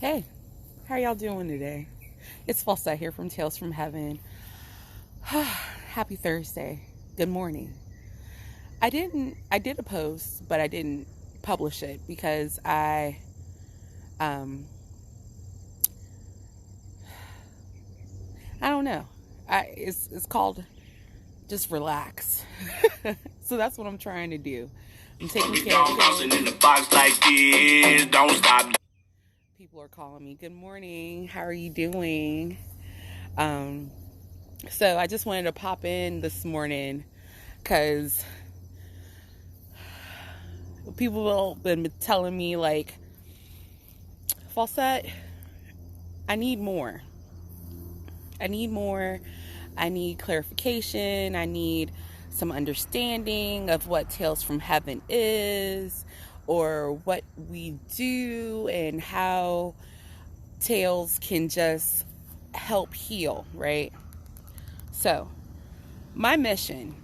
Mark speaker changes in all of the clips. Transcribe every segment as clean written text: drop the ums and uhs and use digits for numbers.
Speaker 1: Hey, how y'all doing today? It's Falsette here from Tales from Heaven. Happy Thursday. Good morning. I did a post, but I didn't publish it because um, I don't know. It's called just relax. So that's what I'm trying to do. I'm taking care of things. In the box like this, don't stop. People are calling me. Good morning. How are you doing? So I just wanted to pop in this morning because people have been telling me, like, Falsette, I need more. I need clarification. I need some understanding of what Tales from Heaven is, or what we do, and how Tales can just help heal, right? So, my mission,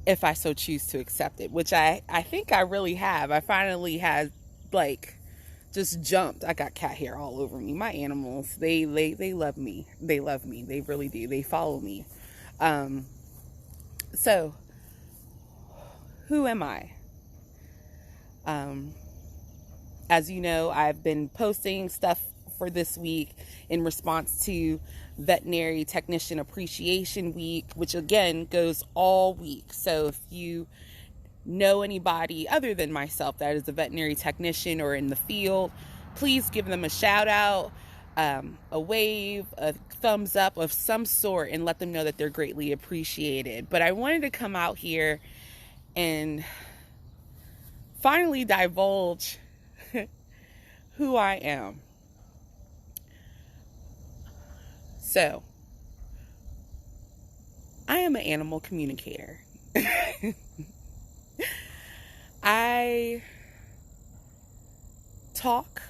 Speaker 1: if I so choose to accept it, which I think I really have. I finally had, like, just jumped. I got cat hair all over me. My animals, they love me. They love me. They really do. They follow me. So, who am I? As you know, I've been posting stuff for this week in response to Veterinary Technician Appreciation Week, which again goes all week. So if you know anybody other than myself that is a veterinary technician or in the field, please give them a shout out, a wave, a thumbs up of some sort, and let them know that they're greatly appreciated. But I wanted to come out here and finally divulge who I am. So, I am an animal communicator. I talk,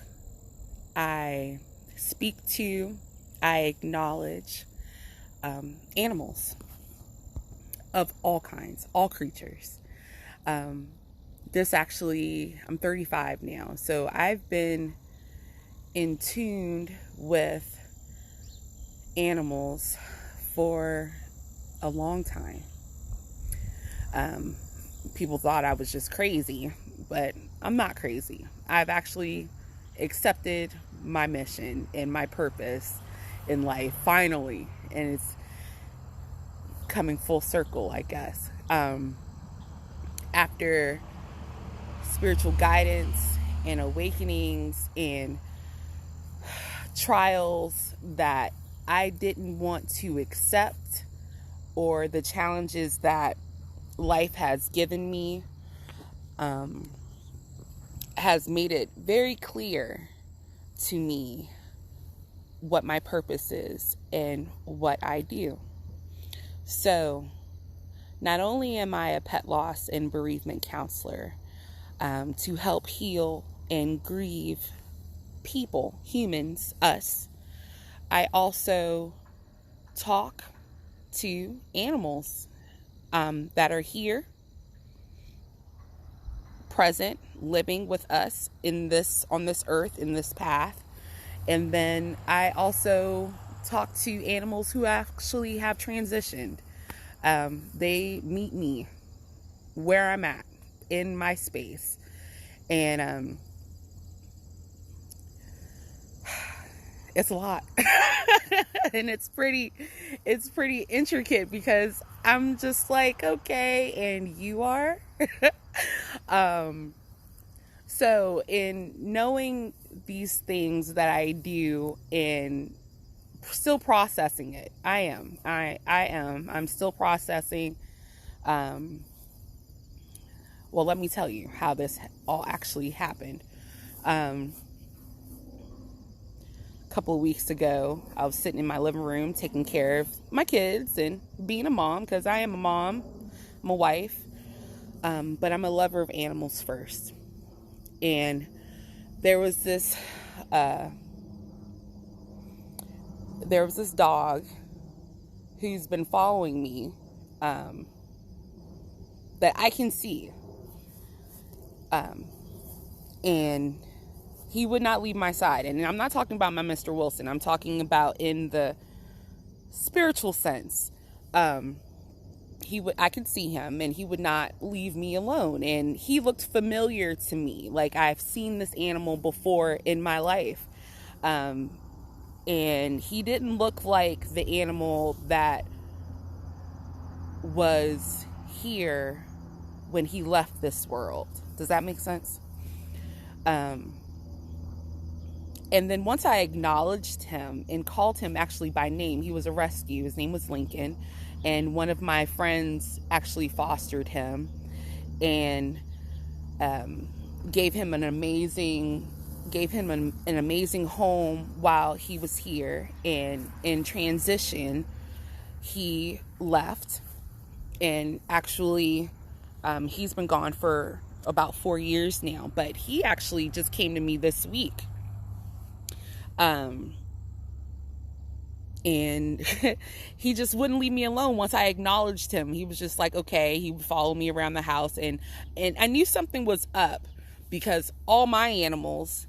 Speaker 1: I speak to, I acknowledge animals of all kinds, all creatures. I'm 35 now, so I've been in tune with animals for a long time. People thought I was just crazy, but I'm not crazy. I've actually accepted my mission and my purpose in life, finally, and it's coming full circle, I guess. After spiritual guidance and awakenings and trials that I didn't want to accept, or the challenges that life has given me, has made it very clear to me what my purpose is and what I do. So, not only am I a pet loss and bereavement counselor, to help heal and grieve people, humans, us, I also talk to animals that are here, present, living with us on this earth, in this path. And then I also talk to animals who actually have transitioned. They meet me where I'm at in my space, and it's a lot. And it's pretty intricate, because I'm just like, okay, and you are. So in knowing these things that I do and still processing it, I'm still processing. Well, let me tell you how this all actually happened. A couple of weeks ago, I was sitting in my living room taking care of my kids and being a mom, because I am a mom, I'm a wife, but I'm a lover of animals first. And there was this dog who's been following me, that I can see, and He would not leave my side. And I'm not talking about my Mr. Wilson. I'm talking about in the spiritual sense. I could see him and he would not leave me alone. And he looked familiar to me. Like I've seen this animal before in my life. And he didn't look like the animal that was here when he left this world. Does that make sense? And then once I acknowledged him and called him actually by name, he was a rescue. His name was Lincoln. And one of my friends actually fostered him and gave him an amazing home while he was here. And in transition, he left. And actually, he's been gone for about 4 years now. But he actually just came to me this week. And he just wouldn't leave me alone once I acknowledged him. He was just like, okay. He would follow me around the house. And I knew something was up because all my animals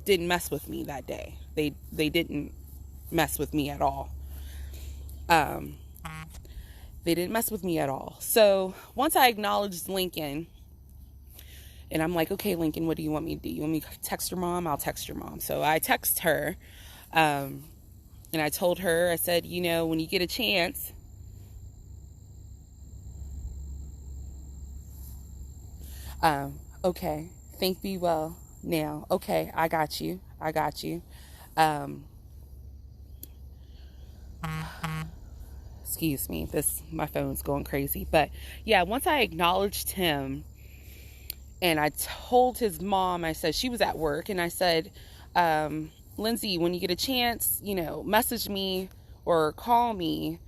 Speaker 1: didn't mess with me that day. They didn't mess with me at all. They didn't mess with me at all. So once I acknowledged Lincoln, and I'm like, okay, Lincoln, what do you want me to do? You want me to text your mom? I'll text your mom. So I text her, and I told her, I said, when you get a chance, okay, think thee well now. Okay, I got you. Excuse me, my phone's going crazy. But yeah, once I acknowledged him, and I told his mom, I said, she was at work, and I said, Lindsay, when you get a chance, message me or call me.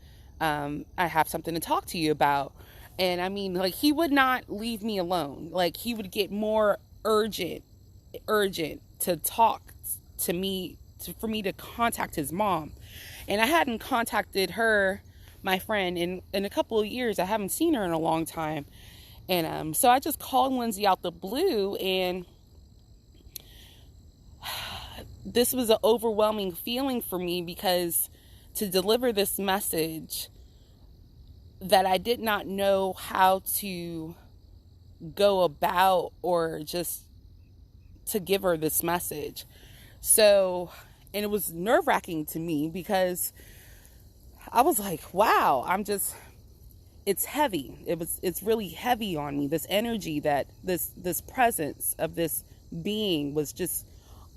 Speaker 1: I have something to talk to you about. And I mean, like, he would not leave me alone. Like, he would get more urgent to talk to me, for me to contact his mom. And I hadn't contacted her, my friend, in a couple of years. I haven't seen her in a long time. And so I just called Lindsay out the blue, and this was an overwhelming feeling for me, because to deliver this message that I did not know how to go about, or just to give her this message. So, and it was nerve-wracking to me, because I was like, wow, it's heavy. It's really heavy on me. This energy, that this presence of this being was just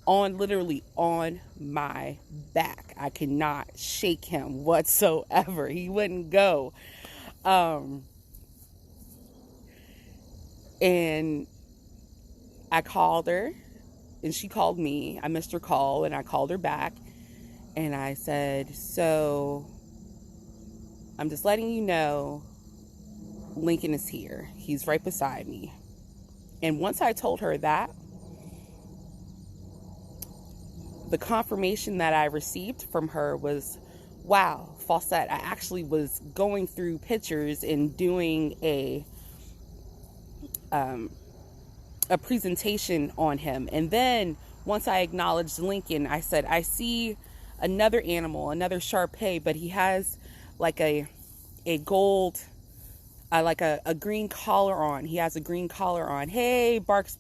Speaker 1: literally on my back. I could not shake him whatsoever. He wouldn't go. And I called her, and she called me. I missed her call, and I called her back, and I said, so I'm just letting you know, Lincoln is here. He's right beside me. And once I told her that, the confirmation that I received from her was, wow, Fawcett, I actually was going through pictures and doing a presentation on him. And then once I acknowledged Lincoln, I said, I see another animal, another Shar-Pei, but he has like a gold, like a green collar on. He has a green collar on. Hey, Barks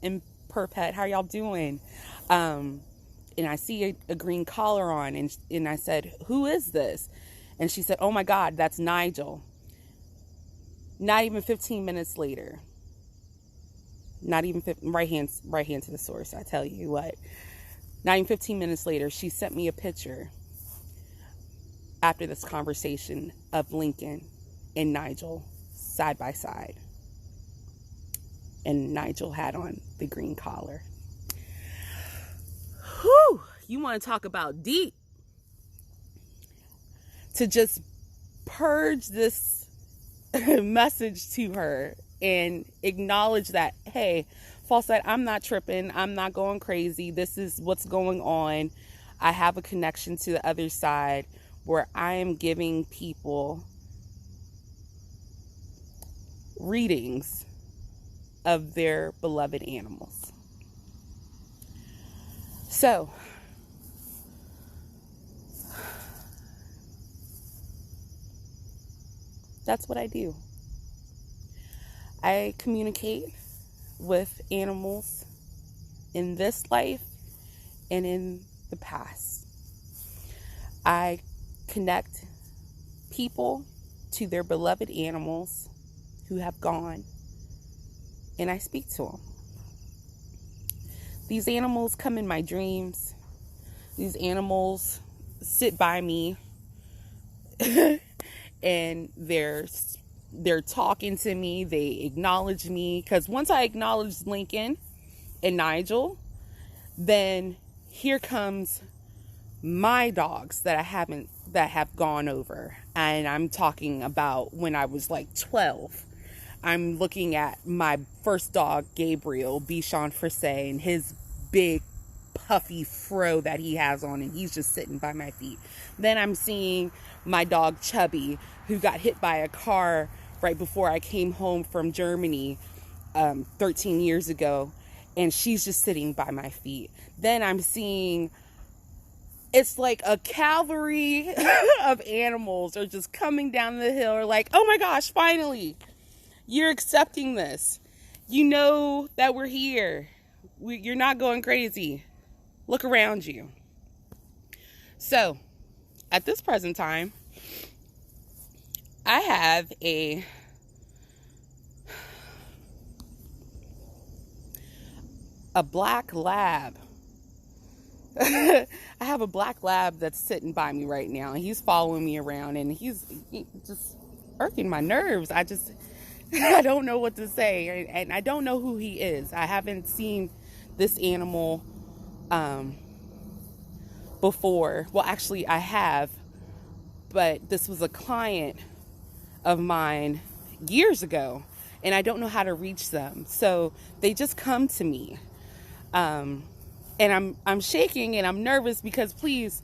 Speaker 1: and Purpet, how y'all doing? And I see a green collar on, and I said, who is this? And she said, oh my God, that's Nigel. Not even 15 minutes later, not even right hand to the source, I tell you what, not even 15 minutes later, she sent me a picture after this conversation of Lincoln and Nigel side by side. And Nigel had on the green collar. Whew, you want to talk about deep. To just purge this message to her and acknowledge that, hey, Fawcett, I'm not tripping. I'm not going crazy. This is what's going on. I have a connection to the other side where I am giving people readings of their beloved animals. So, that's what I do. I communicate with animals in this life and in the past. I connect people to their beloved animals who have gone, and I speak to them. These animals come in my dreams. These animals sit by me and they're talking to me. They acknowledge me, because once I acknowledge Lincoln and Nigel, then here comes my dogs that have gone over. And I'm talking about when I was like 12. I'm looking at my first dog, Gabriel, Bichon Frise, and his big puffy fro that he has on, and he's just sitting by my feet. Then I'm seeing my dog, Chubby, who got hit by a car right before I came home from Germany 13 years ago, and she's just sitting by my feet. Then I'm seeing, it's like a cavalry of animals are just coming down the hill, like, oh my gosh, finally, you're accepting this. You know that we're here. You're not going crazy. Look around you. So, at this present time, I have a black lab. I have a black lab that's sitting by me right now. He's following me around, and he's just irking my nerves. I don't know what to say, and I don't know who he is. I haven't seen this animal before. Well, actually, I have, but this was a client of mine years ago, and I don't know how to reach them. So they just come to me, and I'm shaking and I'm nervous, because please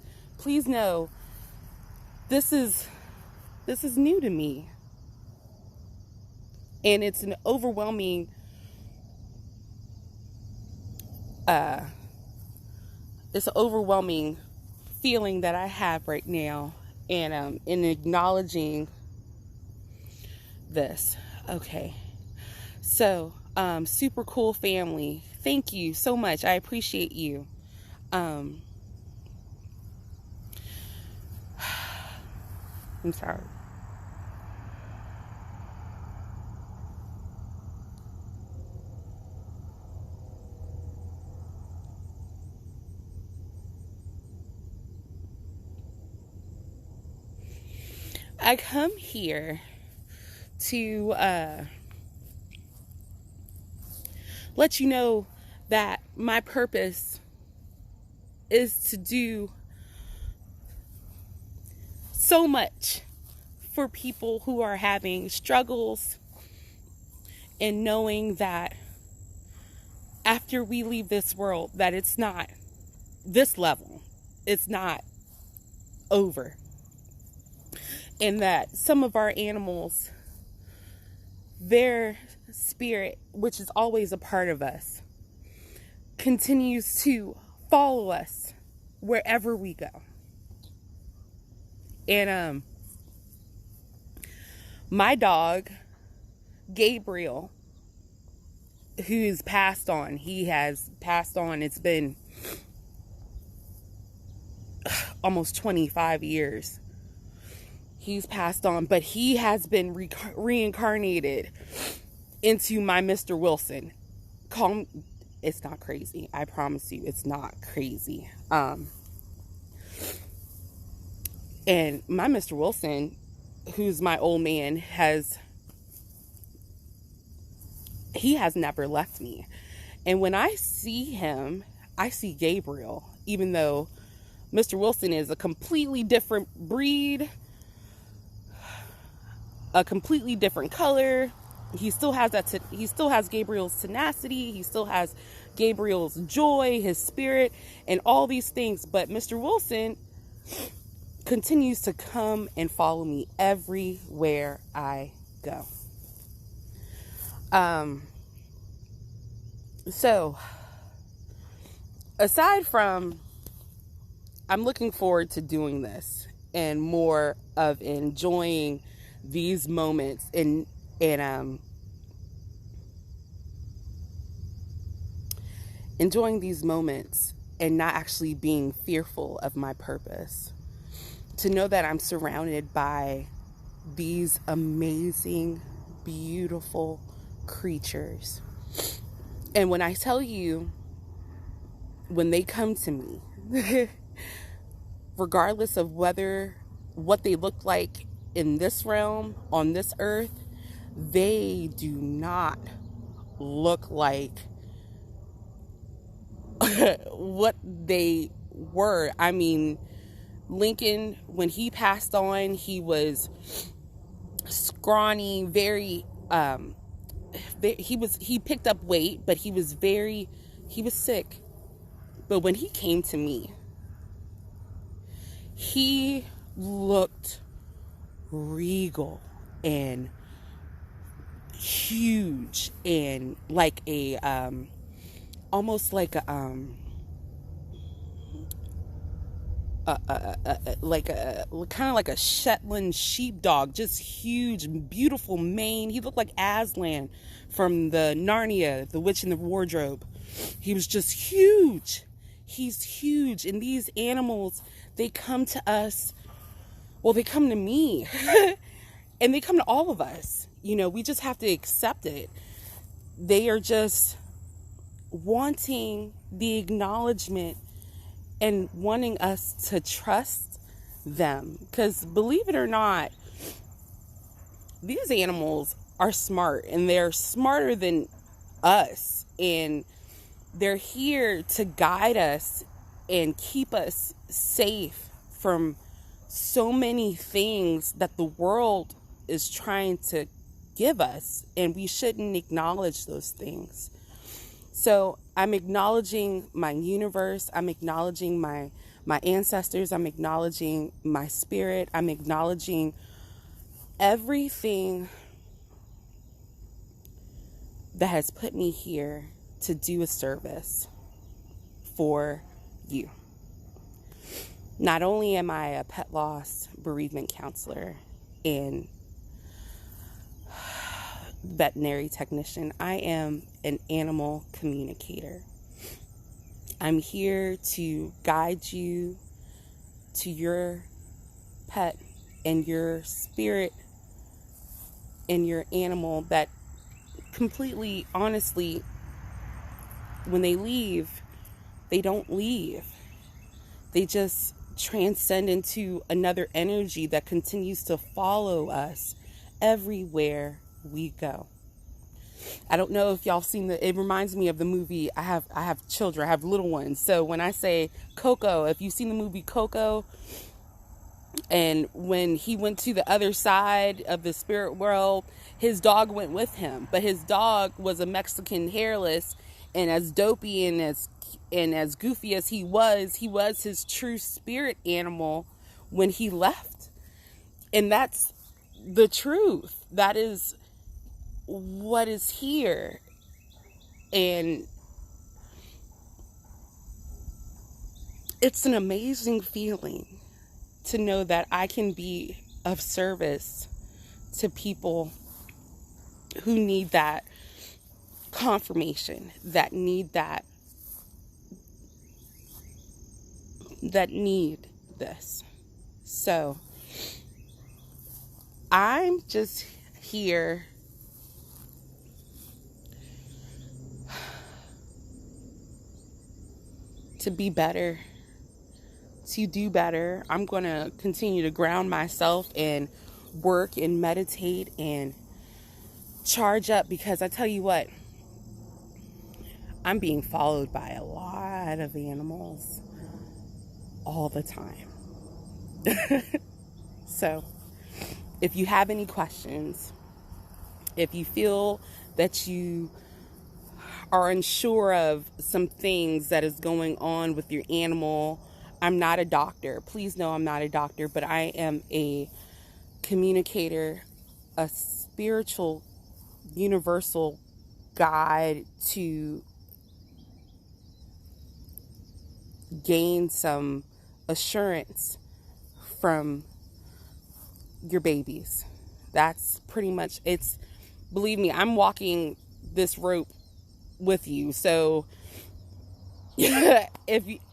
Speaker 1: know this is new to me. And it's an overwhelming feeling that I have right now, and in acknowledging this. Okay. So, super cool family. Thank you so much. I appreciate you. I'm sorry. I come here to let you know that my purpose is to do so much for people who are having struggles, and knowing that after we leave this world, that it's not this level, it's not over. And that some of our animals, their spirit, which is always a part of us, continues to follow us wherever we go. And my dog, Gabriel, who's passed on, he has passed on. It's been almost 25 years. He's passed on, but he has been reincarnated into my Mr. Wilson. It's not crazy. I promise you, it's not crazy. And my Mr. Wilson, who's my old man, he has never left me. And when I see him, I see Gabriel, even though Mr. Wilson is a completely different breed, a completely different color. He still has he still has Gabriel's tenacity. He still has Gabriel's joy, his spirit, and all these things. But Mr. Wilson continues to come and follow me everywhere I go. So aside from, I'm looking forward to doing this and more of enjoying these moments and enjoying these moments and not actually being fearful of my purpose. To know that I'm surrounded by these amazing, beautiful creatures. And when I tell you, when they come to me, regardless of what they look like in this realm, on this earth, they do not look like what they were. I mean, Lincoln, when he passed on, he was scrawny, very, he picked up weight, but he was sick. But when he came to me, he looked regal and huge and like almost like like a kind of like a Shetland sheepdog, just huge, beautiful mane. He looked like Aslan from the Narnia, The Witch in the Wardrobe. He was just huge. He's huge. And these animals, they come to us. Well, they come to me. And they come to all of us. You know, we just have to accept it. They are just wanting the acknowledgement and wanting us to trust them. Because believe it or not, these animals are smart, and they're smarter than us. And they're here to guide us and keep us safe from so many things that the world is trying to give us, and we shouldn't acknowledge those things. So I'm acknowledging my universe. I'm acknowledging my ancestors. I'm acknowledging my spirit. I'm acknowledging everything that has put me here to do a service for you. Not only am I a pet loss bereavement counselor and veterinary technician, I am an animal communicator. I'm here to guide you to your pet and your spirit and your animal that completely, honestly, when they leave, they don't leave. They just transcend into another energy that continues to follow us everywhere we go. I don't know if y'all seen it reminds me of the movie. I have children, I have little ones. So when I say Coco, if you've seen the movie Coco, and when he went to the other side of the spirit world, his dog went with him, but his dog was a Mexican hairless, and as dopey and as goofy as he was his true spirit animal when he left. And that's the truth. That is what is here. And it's an amazing feeling to know that I can be of service to people who need that confirmation, that need this. So I'm just here to be better, to do better. I'm going to continue to ground myself and work and meditate and charge up, because I tell you what, I'm being followed by a lot of animals all the time. So if you have any questions, if you feel that you are unsure of some things that is going on with your animal, I'm not a doctor. Please know I'm not a doctor, but I am a communicator, a spiritual, universal guide to gain some assurance from your babies. That's pretty much it's. Believe me, I'm walking this rope with you. So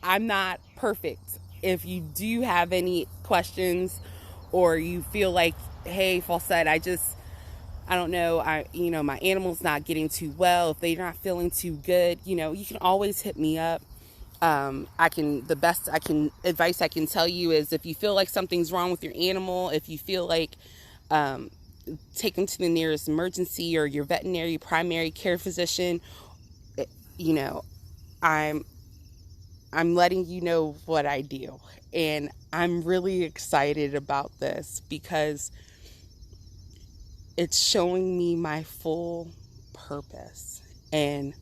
Speaker 1: I'm not perfect. If you do have any questions, or you feel like, hey, Falsette, I don't know, my animal's not getting too well, if they're not feeling too good, you can always hit me up. The best advice I can tell you is, if you feel like something's wrong with your animal, if you feel like, take them to the nearest emergency or your veterinary primary care physician. I'm letting you know what I do, and I'm really excited about this because it's showing me my full purpose, and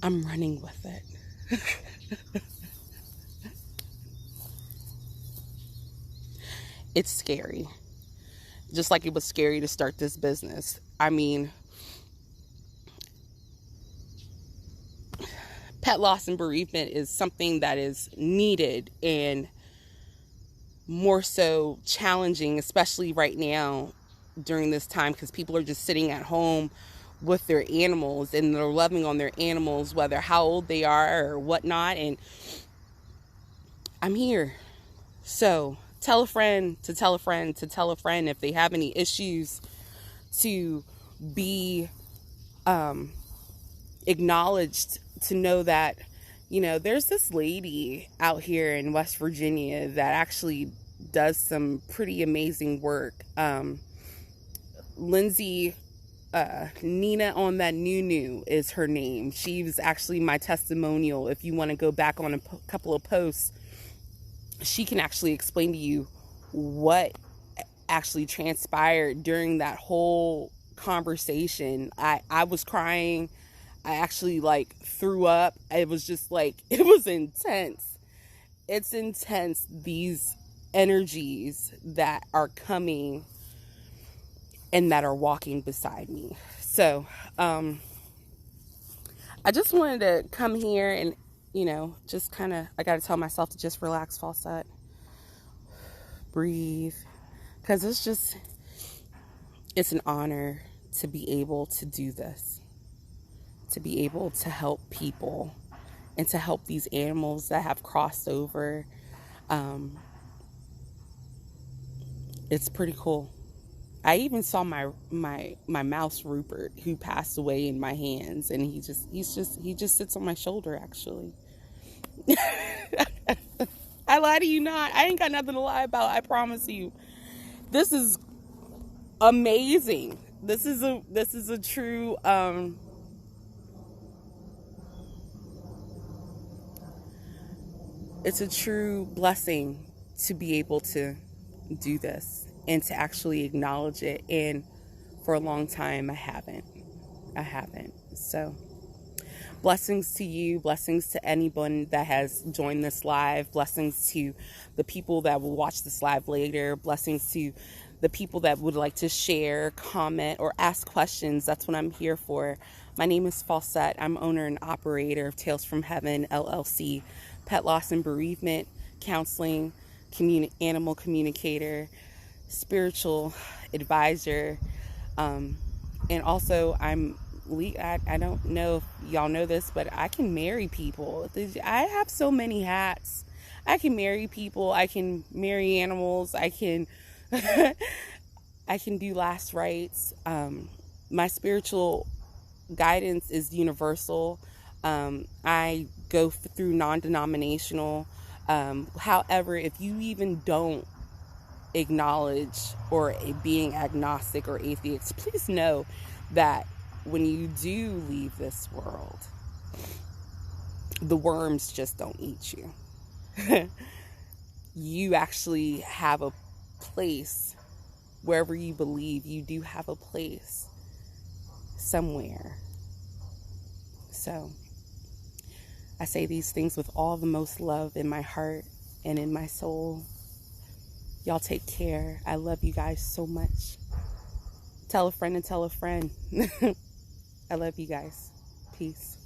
Speaker 1: I'm running with it. It's scary. Just like it was scary to start this business. I mean, pet loss and bereavement is something that is needed and more so challenging, especially right now during this time, because people are just sitting at home with their animals and they're loving on their animals, whether how old they are or whatnot. And I'm here. So tell a friend to tell a friend to tell a friend if they have any issues, to be acknowledged, to know that, there's this lady out here in West Virginia that actually does some pretty amazing work. Lindsay, Nina on that new is her name. She was actually my testimonial. If you want to go back on a couple of posts, she can actually explain to you what actually transpired during that whole conversation. I was crying. I actually threw up. It was just it was intense. It's intense, these energies that are coming and that are walking beside me. So, I just wanted to come here and, just I got to tell myself to just relax, Falsette. Breathe. Because it's an honor to be able to do this. To be able to help people and to help these animals that have crossed over. It's pretty cool. I even saw my mouse Rupert, who passed away, in my hands, and he just sits on my shoulder, actually. I lie to you not. I ain't got nothing to lie about. I promise you. This is amazing. This is a true it's a true blessing to be able to do this and to actually acknowledge it. And for a long time, I haven't. So blessings to you, blessings to anyone that has joined this live, blessings to the people that will watch this live later, blessings to the people that would like to share, comment, or ask questions. That's what I'm here for. My name is Falsette. I'm owner and operator of Tales from Heaven, LLC, pet loss and bereavement, counseling, animal communicator, spiritual advisor, and also I don't know if y'all know this, but I can marry people. I have so many hats. I can marry people. I can marry animals. I can I can do last rites. My spiritual guidance is universal. I go through non-denominational. However, if you even don't acknowledge or being agnostic or atheist, please know that when you do leave this world, the worms just don't eat you. You actually have a place, wherever you believe, you do have a place somewhere. So I say these things with all the most love in my heart and in my soul. Y'all take care. I love you guys so much. Tell a friend and tell a friend. I love you guys. Peace.